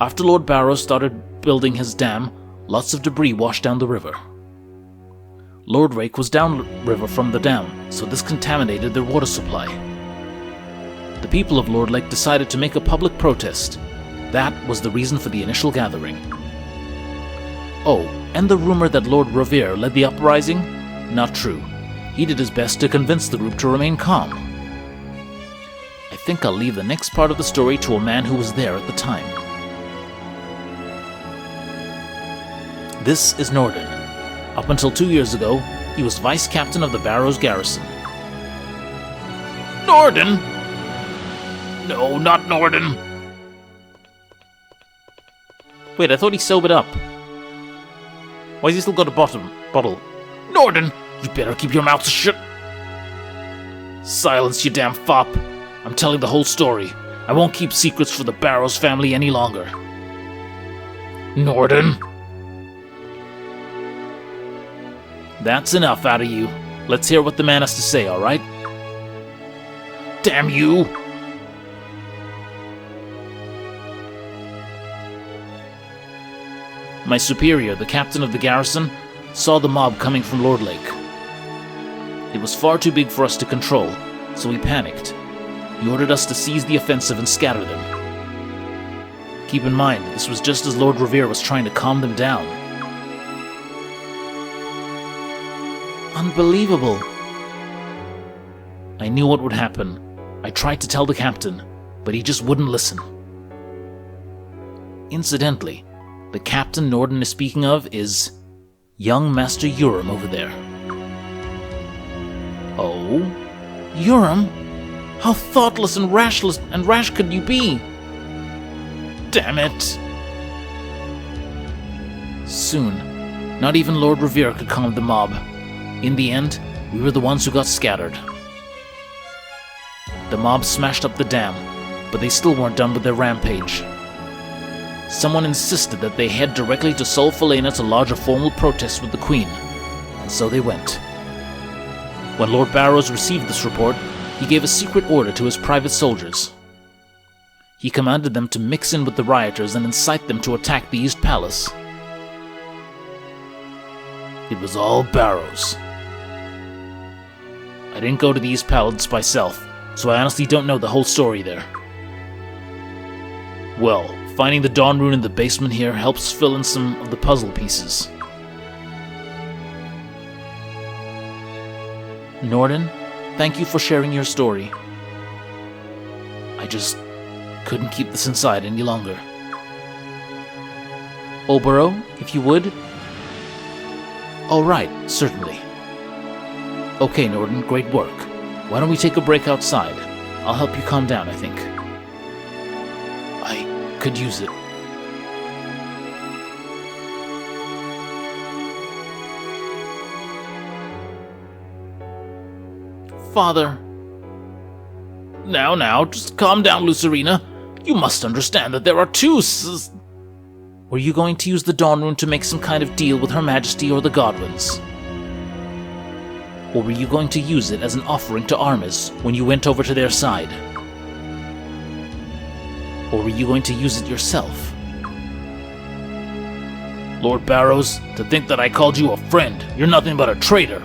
After Lord Barrows started building his dam, lots of debris washed down the river. Lord Rake was downriver from the dam, so this contaminated their water supply. The people of Lord Lake decided to make a public protest. That was the reason for the initial gathering. Oh, and the rumor that Lord Revere led the uprising? Not true. He did his best to convince the group to remain calm. I think I'll leave the next part of the story to a man who was there at the time. This is Norden. Up until 2 years ago, he was vice captain of the Barrows Garrison. Norden! No, not Norden. Wait, I thought he sobered up. Why's he still got a bottle? Norden, you better keep your mouth shut. Silence, you damn fop. I'm telling the whole story. I won't keep secrets for the Barrows family any longer. Norden. That's enough out of you. Let's hear what the man has to say, alright? Damn you! My superior, the captain of the garrison, saw the mob coming from Lord Lake. It was far too big for us to control, so we panicked. He ordered us to seize the offensive and scatter them. Keep in mind, this was just as Lord Revere was trying to calm them down. Unbelievable. I knew what would happen. I tried to tell the captain, but he just wouldn't listen. Incidentally, the captain Norden is speaking of is young Master Urim over there. Oh? Urim? How thoughtless and rash could you be? Damn it! Soon, not even Lord Revere could calm the mob. In the end, we were the ones who got scattered. The mob smashed up the dam, but they still weren't done with their rampage. Someone insisted that they head directly to Sol Falena to lodge a formal protest with the Queen, and so they went. When Lord Barrows received this report, he gave a secret order to his private soldiers. He commanded them to mix in with the rioters and incite them to attack the East Palace. It was all Barrows. I didn't go to the East Palace myself, so I honestly don't know the whole story there. Well, finding the Dawn Rune in the basement here helps fill in some of the puzzle pieces. Norden, thank you for sharing your story. I just couldn't keep this inside any longer. Oboro, if you would. All right, certainly. Okay, Norden, great work. Why don't we take a break outside? I'll help you calm down, I think. I could use it. Father. Now, just calm down, Lucerina. You must understand that there are two Were you going to use the Dawn Rune to make some kind of deal with Her Majesty or the Godwins? Or were you going to use it as an offering to Armis when you went over to their side? Or were you going to use it yourself? Lord Barrows, to think that I called you a friend, you're nothing but a traitor.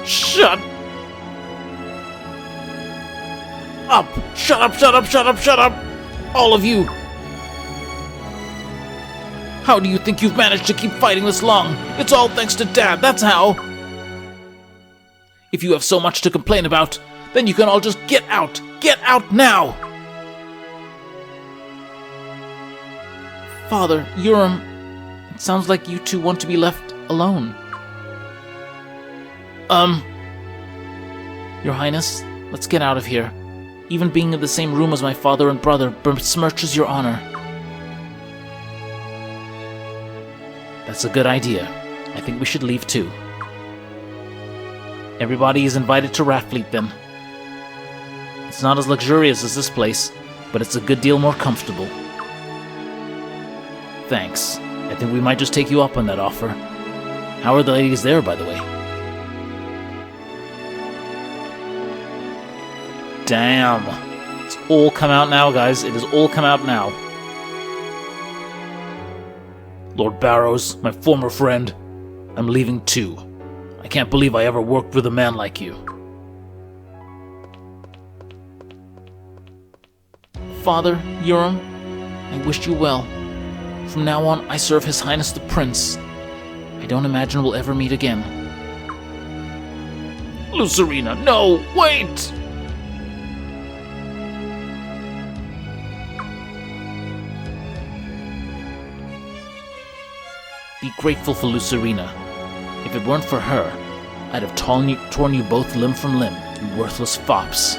Shut up! Shut up! All of you! How do you think you've managed to keep fighting this long? It's all thanks to Dad, that's how! If you have so much to complain about, then you can all just get out! Get out now! Father, Urim, it sounds like you two want to be left alone. Your Highness, let's get out of here. Even being in the same room as my father and brother besmirches your honor. That's a good idea. I think we should leave too. Everybody is invited to Raftfleet then. It's not as luxurious as this place, but it's a good deal more comfortable. Thanks. I think we might just take you up on that offer. How are the ladies there, by the way? Damn. It's all come out now, guys. It has all come out now. Lord Barrows, my former friend, I'm leaving too. I can't believe I ever worked with a man like you. Father, Urim, I wish you well. From now on, I serve His Highness the Prince. I don't imagine we'll ever meet again. Lucerina, no! Wait! Be grateful for Lucerina. If it weren't for her, I'd have torn you both limb from limb. You worthless fops.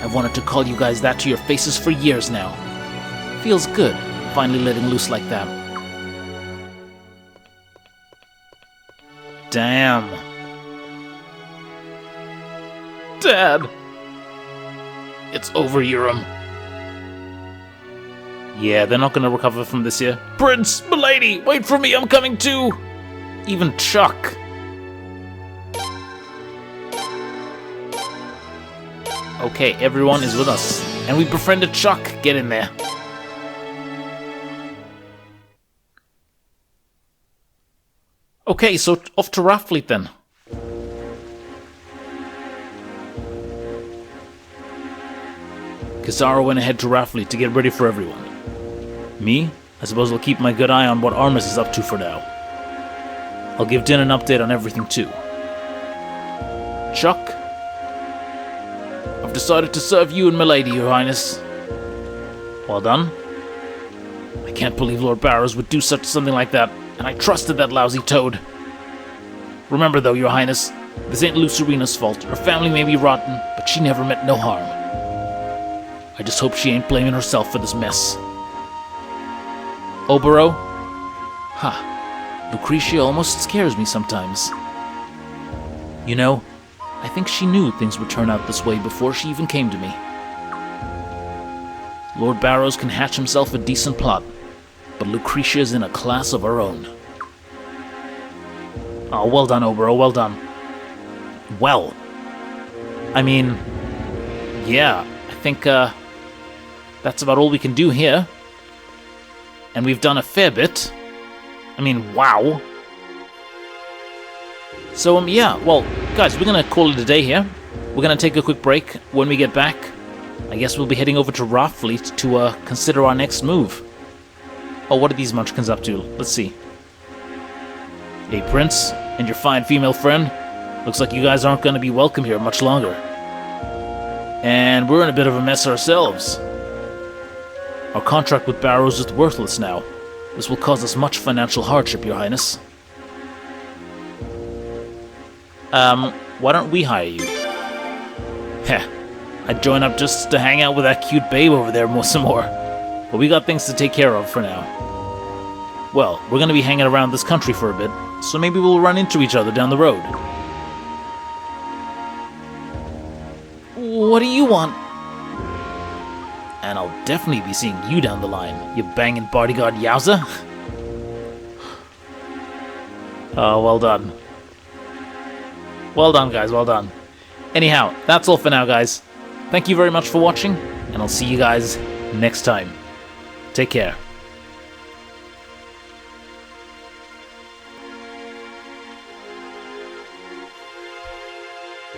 I've wanted to call you guys that to your faces for years now. Feels good, finally letting loose like that. Damn. Dad! It's over, Urim. Yeah, they're not gonna recover from this here. Prince! Milady! Wait for me, I'm coming too! Even Chuck. Okay, everyone is with us. And we befriended Chuck. Get in there. Okay, so off to Raftfleet then. Kizaru went ahead to Raftfleet to get ready for everyone. Me? I suppose I'll keep my good eye on what Armus is up to for now. I'll give Din an update on everything too. Chuck? I've decided to serve you and Milady, Your Highness. Well done. I can't believe Lord Barrows would do something like that, and I trusted that lousy toad. Remember though, Your Highness, this ain't Lucerina's fault. Her family may be rotten, but she never meant no harm. I just hope she ain't blaming herself for this mess. Oboro? Ha. Lucretia almost scares me sometimes. You know, I think she knew things would turn out this way before she even came to me. Lord Barrows can hatch himself a decent plot, but Lucretia's in a class of her own. Oh, well done, Oboro, well done. Well, I mean, yeah, I think, that's about all we can do here. And we've done a fair bit. I mean, wow. So, yeah, well, guys, we're gonna call it a day here. We're gonna take a quick break. When we get back, I guess we'll be heading over to Raftfleet to, consider our next move. Oh, what are these munchkins up to? Let's see. Hey, Prince, and your fine female friend. Looks like you guys aren't gonna be welcome here much longer. And we're in a bit of a mess ourselves. Our contract with Barrows is worthless now. This will cause us much financial hardship, Your Highness. Why don't we hire you? Heh, I'd join up just to hang out with that cute babe over there some more. But we got things to take care of for now. Well, we're gonna be hanging around this country for a bit, so maybe we'll run into each other down the road. What do you want? And I'll definitely be seeing you down the line, you banging bodyguard yowza. Oh, well done. Well done, guys, well done. Anyhow, that's all for now, guys. Thank you very much for watching, and I'll see you guys next time. Take care.